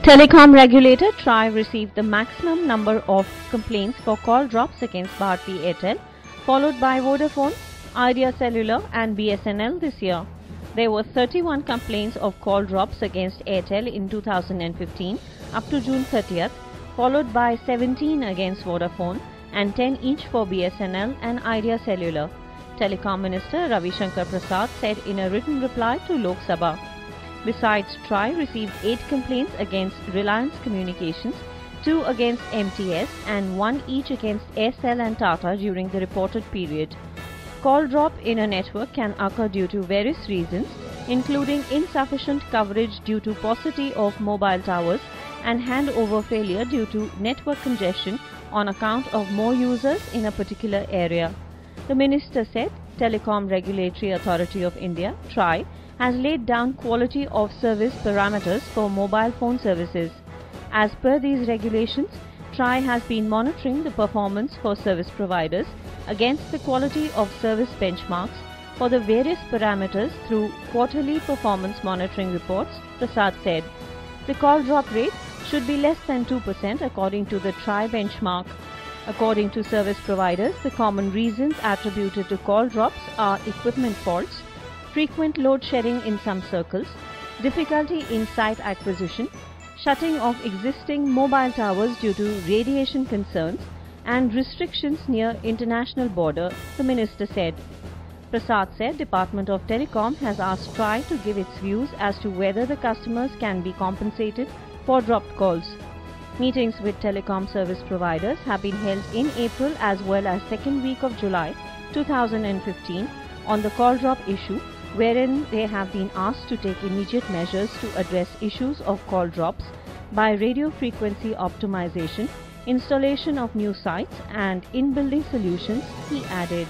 Telecom regulator TRAI received the maximum number of complaints for call drops against Bharti Airtel, followed by Vodafone, Idea Cellular and BSNL this year. There were 31 complaints of call drops against Airtel in 2015 up to June 30th, followed by 17 against Vodafone and 10 each for BSNL and Idea Cellular. Telecom Minister Ravi Shankar Prasad said in a written reply to Lok Sabha. Besides, TRAI received 8 complaints against Reliance Communications, 2 against MTS and 1 each against Aircel and Tata during the reported period. Call drop in a network can occur due to various reasons, including insufficient coverage due to paucity of mobile towers and handover failure due to network congestion on account of more users in a particular area. The minister said Telecom Regulatory Authority of India, TRAI, has laid down quality of service parameters for mobile phone services. As per these regulations, TRAI has been monitoring the performance for service providers against the quality of service benchmarks for the various parameters through quarterly performance monitoring reports, Prasad said. The call drop rate should be less than 2% according to the TRAI benchmark. According to service providers, the common reasons attributed to call drops are equipment faults, frequent load shedding in some circles, difficulty in site acquisition, shutting off existing mobile towers due to radiation concerns, and restrictions near international border, the minister said. Prasad said Department of Telecom has asked TRAI to give its views as to whether the customers can be compensated for dropped calls. Meetings with telecom service providers have been held in April as well as second week of July 2015 on the call drop issue, wherein they have been asked to take immediate measures to address issues of call drops by radio frequency optimization, installation of new sites and in-building solutions, he added.